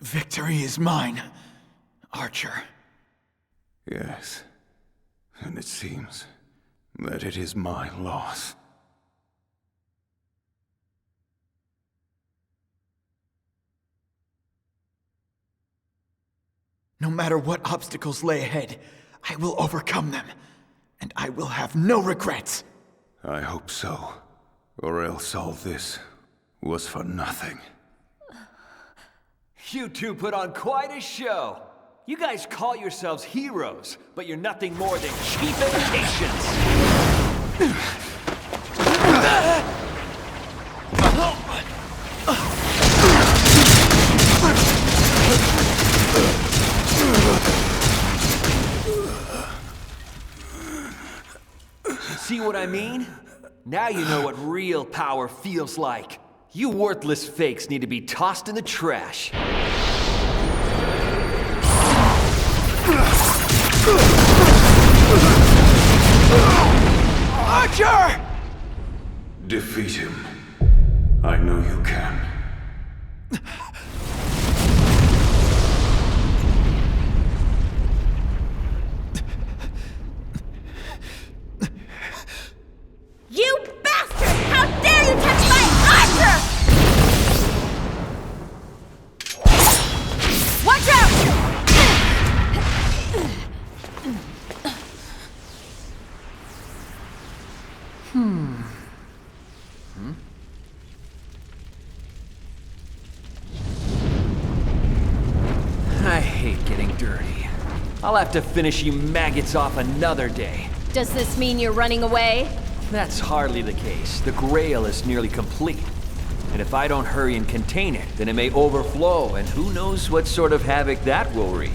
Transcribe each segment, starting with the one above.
Victory is mine, Archer. Yes, and it seems that it is my loss. No matter what obstacles lay ahead, I will overcome them, and I will have no regrets. I hope so, or else all this was for nothing. You two put on quite a show. You guys call yourselves heroes, but you're nothing more than cheap imitations. See what I mean? Now you know what real power feels like. You worthless fakes need to be tossed in the trash. Archer! Defeat him. I know you can. You bastard! How dare you touch my Archer! Watch out! I hate getting dirty. I'll have to finish you maggots off another day. Does this mean you're running away? That's hardly the case. The Grail is nearly complete. And if I don't hurry and contain it, then it may overflow, and who knows what sort of havoc that will wreak.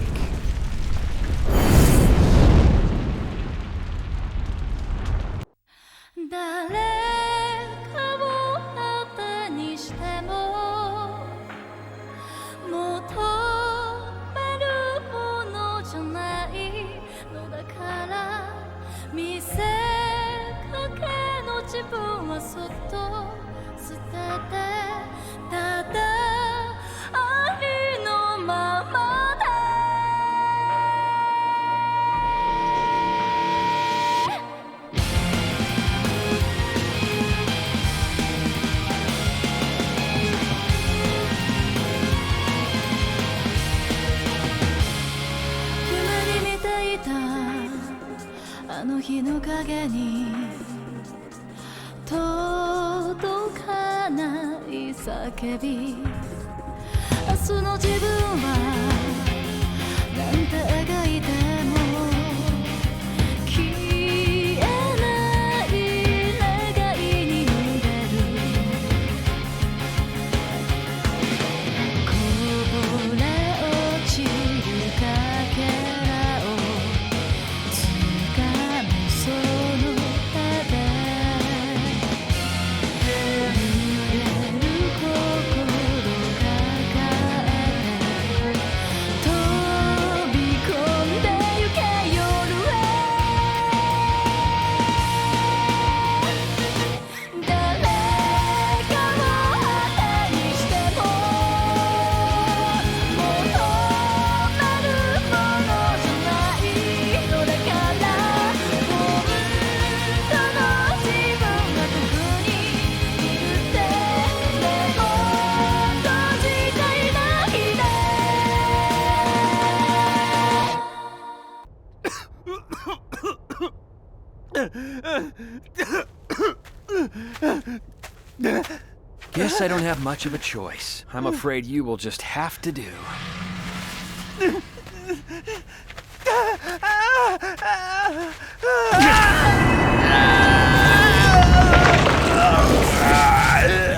Guess I don't have much of a choice. I'm afraid you will just have to do.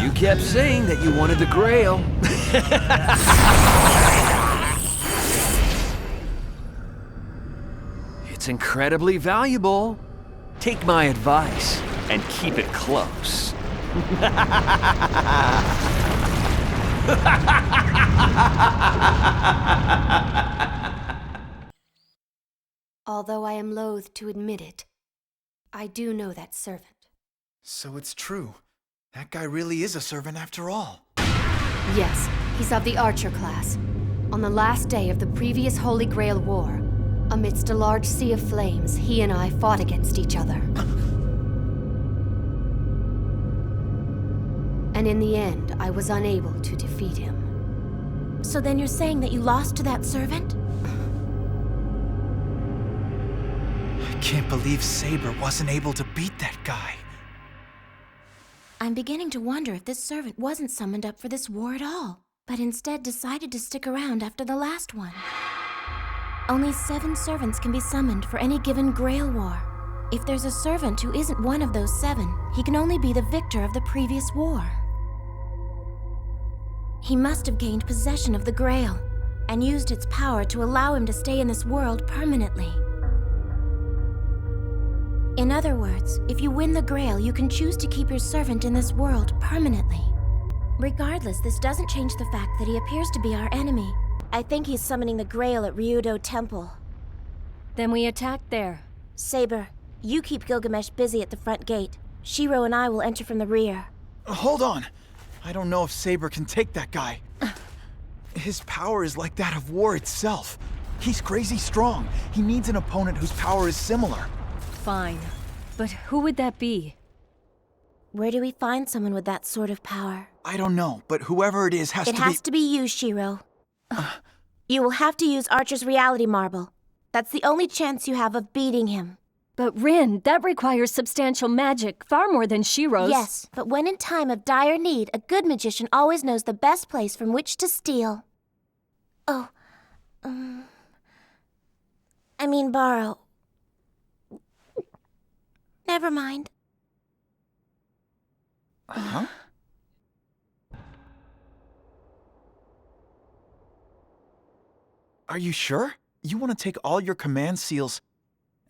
You kept saying that you wanted the Grail. It's incredibly valuable. Take my advice and keep it close. Although I am loath to admit it, I do know that servant. So it's true. That guy really is a servant after all. Yes, he's of the Archer class. On the last day of the previous Holy Grail War, amidst a large sea of flames, he and I fought against each other. And in the end, I was unable to defeat him. So then you're saying that you lost to that servant? I can't believe Saber wasn't able to beat that guy. I'm beginning to wonder if this servant wasn't summoned up for this war at all, but instead decided to stick around after the last one. Only 7 servants can be summoned for any given Grail War. If there's a servant who isn't one of those 7, he can only be the victor of the previous war. He must have gained possession of the Grail and used its power to allow him to stay in this world permanently. In other words, if you win the Grail, you can choose to keep your servant in this world permanently. Regardless, this doesn't change the fact that he appears to be our enemy. I think he's summoning the Grail at Ryudo Temple. Then we attack there. Saber, you keep Gilgamesh busy at the front gate. Shiro and I will enter from the rear. Hold on. I don't know if Saber can take that guy. His power is like that of war itself. He's crazy strong. He needs an opponent whose power is similar. Fine. But who would that be? Where do we find someone with that sort of power? I don't know, but whoever it is has It has to be you, Shiro. You will have to use Archer's reality marble. That's the only chance you have of beating him. But Rin, that requires substantial magic, far more than Shiro's. Yes, but when in time of dire need, a good magician always knows the best place from which to steal. Oh, I mean borrow. Never mind. Huh? Are you sure? You want to take all your command seals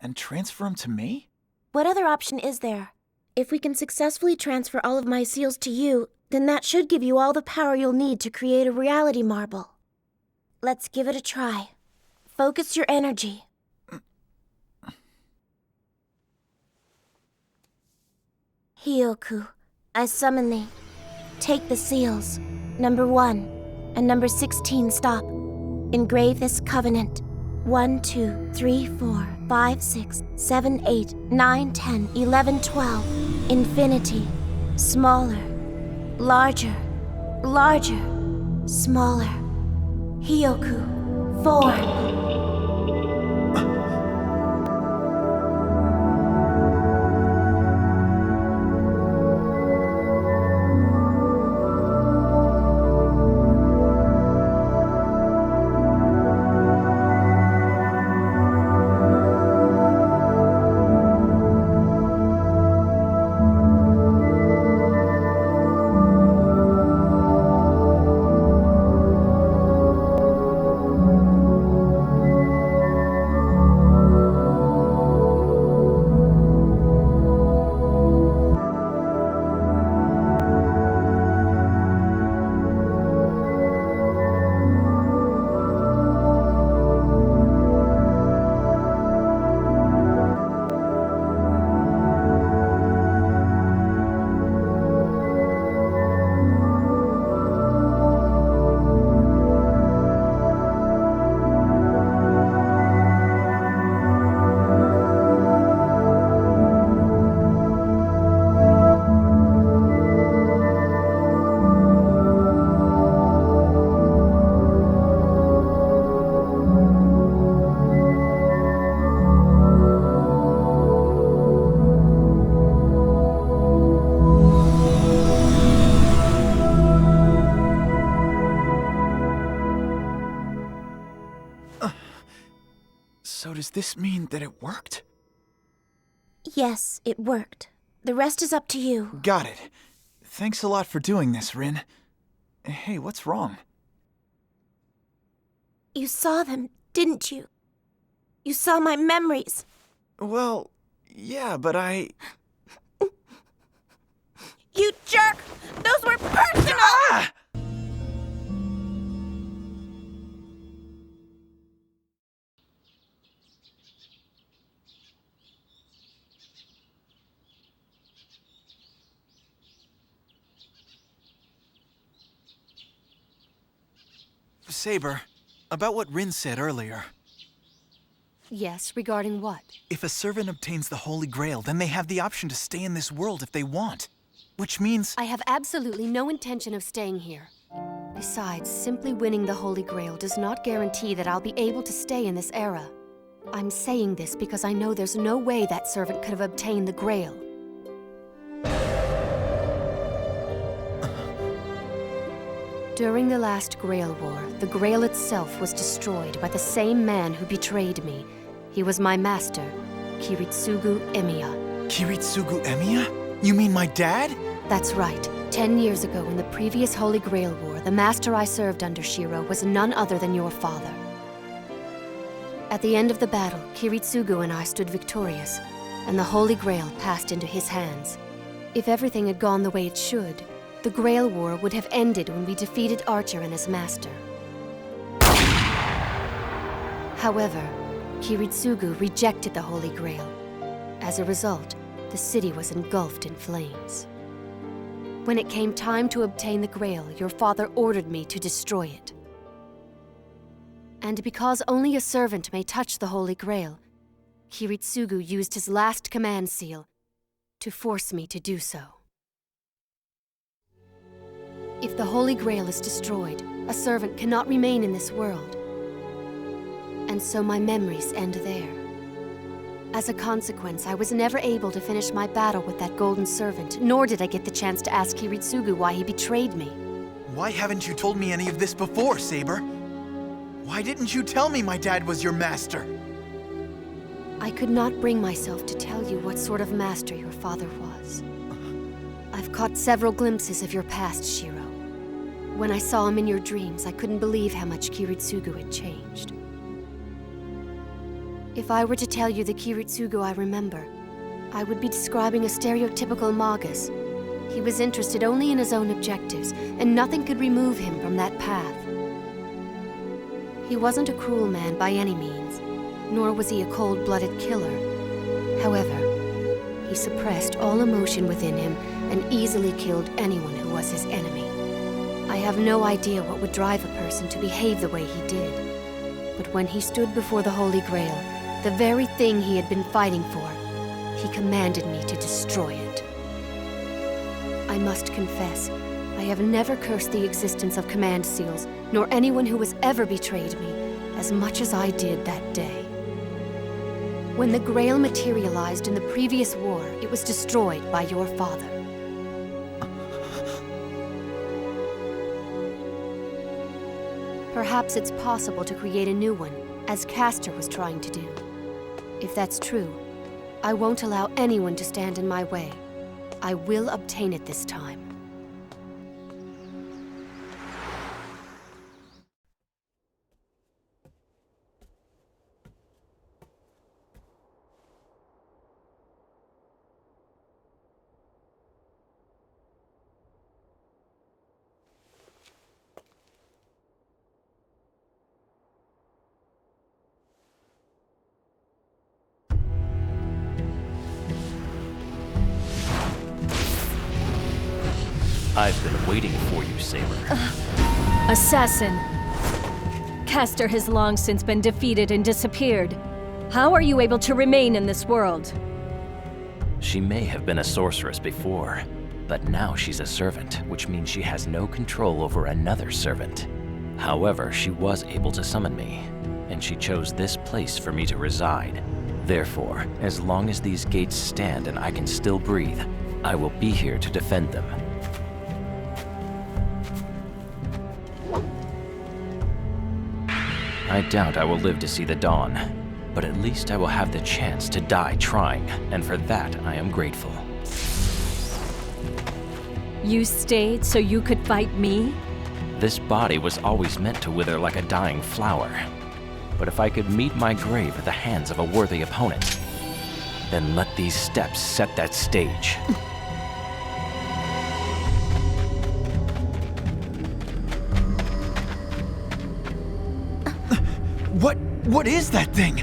and transfer them to me? What other option is there? If we can successfully transfer all of my seals to you, then that should give you all the power you'll need to create a reality marble. Let's give it a try. Focus your energy. Hioku, I summon thee. Take the seals. Number 1 and number 16 stop. Engrave this covenant. 1, 2, 3, 4, 5, 6, 7, 8, 9, 10, 11, 12. Infinity. Smaller. Larger. Larger. Smaller. Hioku. Form. So does this mean that it worked? Yes, it worked. The rest is up to you. Got it. Thanks a lot for doing this, Rin. Hey, what's wrong? You saw them, didn't you? You saw my memories. Well, yeah, but I... You jerk! Those were personal! Ah! Saber, About what Rin said earlier. Yes, regarding what? If a servant obtains the Holy Grail, then they have the option to stay in this world if they want. Which means... I have absolutely no intention of staying here. Besides, simply winning the Holy Grail does not guarantee that I'll be able to stay in this era. I'm saying this because I know there's no way that servant could have obtained the Grail. During the last Grail War, the Grail itself was destroyed by the same man who betrayed me. He was my master, Kiritsugu Emiya. Kiritsugu Emiya? You mean my dad? That's right. 10 years ago, in the previous Holy Grail War, the master I served under, Shiro, was none other than your father. At the end of the battle, Kiritsugu and I stood victorious, and the Holy Grail passed into his hands. If everything had gone the way it should, the Grail War would have ended when we defeated Archer and his master. However, Kiritsugu rejected the Holy Grail. As a result, the city was engulfed in flames. When it came time to obtain the Grail, your father ordered me to destroy it. And because only a servant may touch the Holy Grail, Kiritsugu used his last command seal to force me to do so. If the Holy Grail is destroyed, a servant cannot remain in this world. And so my memories end there. As a consequence, I was never able to finish my battle with that golden servant, nor did I get the chance to ask Kiritsugu why he betrayed me. Why haven't you told me any of this before, Saber? Why didn't you tell me my dad was your master? I could not bring myself to tell you what sort of master your father was. I've caught several glimpses of your past, Shiro. When I saw him in your dreams, I couldn't believe how much Kiritsugu had changed. If I were to tell you the Kiritsugu I remember, I would be describing a stereotypical Magus. He was interested only in his own objectives, and nothing could remove him from that path. He wasn't a cruel man by any means, nor was he a cold-blooded killer. However, he suppressed all emotion within him and easily killed anyone who was his enemy. I have no idea what would drive a person to behave the way he did. But when he stood before the Holy Grail, the very thing he had been fighting for, he commanded me to destroy it. I must confess, I have never cursed the existence of command seals, nor anyone who has ever betrayed me, as much as I did that day. When the Grail materialized in the previous war, it was destroyed by your father. Perhaps it's possible to create a new one, as Castor was trying to do. If that's true, I won't allow anyone to stand in my way. I will obtain it this time. I've been waiting for you, Saber. Assassin! Castor has long since been defeated and disappeared. How are you able to remain in this world? She may have been a sorceress before, but now she's a servant, which means she has no control over another servant. However, she was able to summon me, and she chose this place for me to reside. Therefore, as long as these gates stand and I can still breathe, I will be here to defend them. I doubt I will live to see the dawn, but at least I will have the chance to die trying, and for that I am grateful. You stayed so you could fight me? This body was always meant to wither like a dying flower. But if I could meet my grave at the hands of a worthy opponent, then let these steps set that stage. What is that thing?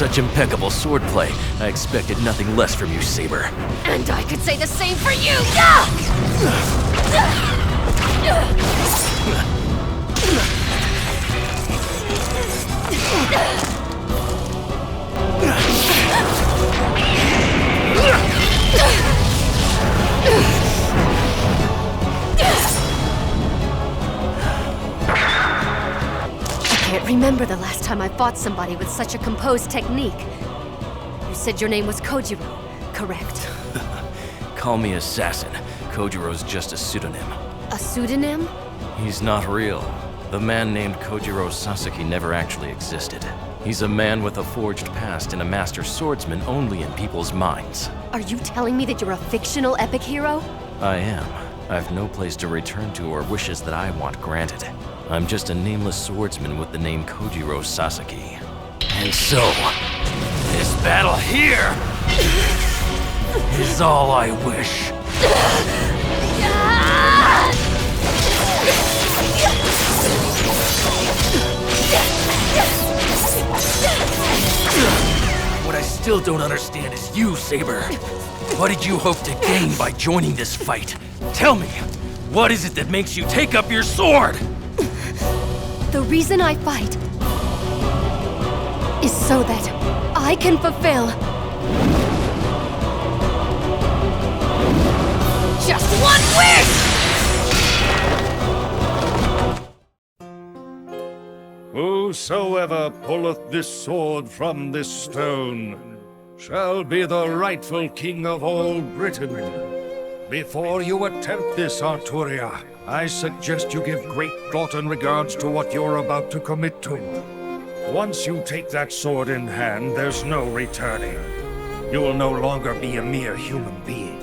such impeccable swordplay, I expected nothing less from you, Saber. And I could say the same for you! I can't remember the last time I fought somebody with such a composed technique. You said your name was Kojiro, correct? Call me Assassin. Kojiro's just a pseudonym. A pseudonym? He's not real. The man named Kojiro Sasaki never actually existed. He's a man with a forged past and a master swordsman only in people's minds. Are you telling me that you're a fictional epic hero? I am. I've no place to return to or wishes that I want granted. I'm just a nameless swordsman with the name Kojiro Sasaki. And so, this battle here is all I wish. What I still don't understand is you, Saber. What did you hope to gain by joining this fight? Tell me, what is it that makes you take up your sword? The reason I fight is so that I can fulfill just one wish! Whosoever pulleth this sword from this stone shall be the rightful king of all Britain. Before you attempt this, Arturia, I suggest you give great thought and regards to what you're about to commit to. Once you take that sword in hand, there's no returning. You will no longer be a mere human being.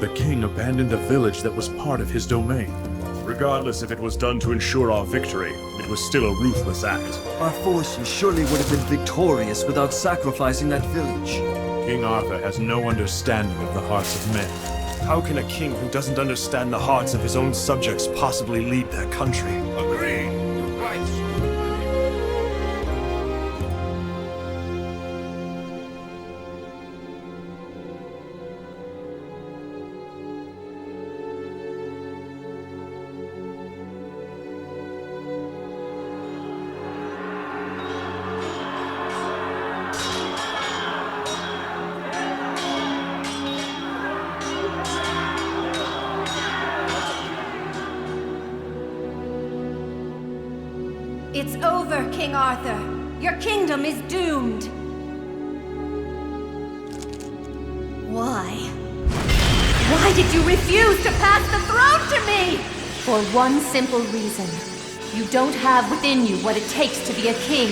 The king abandoned a village that was part of his domain. Regardless if it was done to ensure our victory, it was still a ruthless act. Our forces surely would have been victorious without sacrificing that village. King Arthur has no understanding of the hearts of men. How can a king who doesn't understand the hearts of his own subjects possibly lead their country? Agreed. Right. It's over, King Arthur. Your kingdom is doomed. Why? Why did you refuse to pass the throne to me? For one simple reason. You don't have within you what it takes to be a king.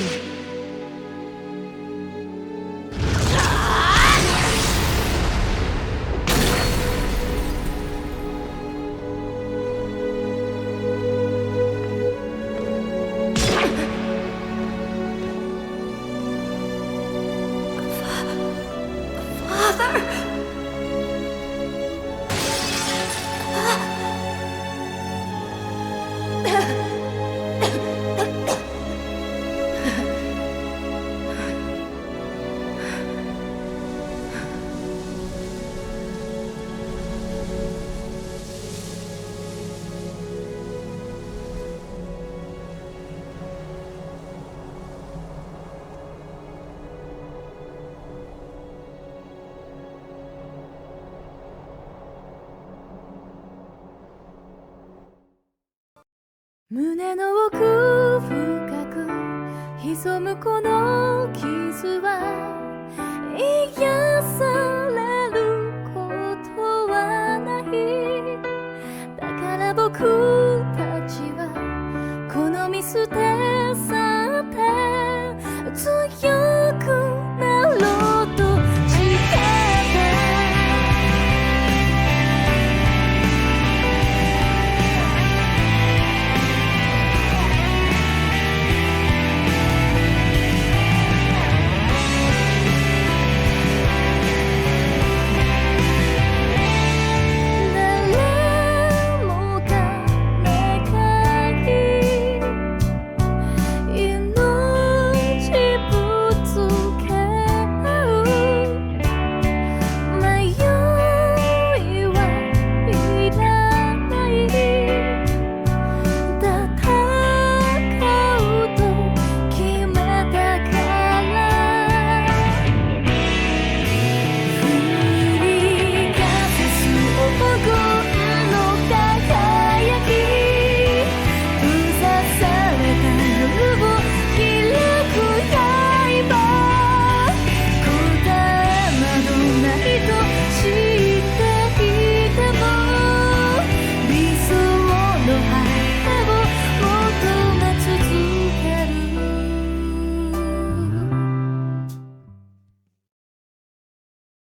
胸の奥深く潜むこの傷は嫌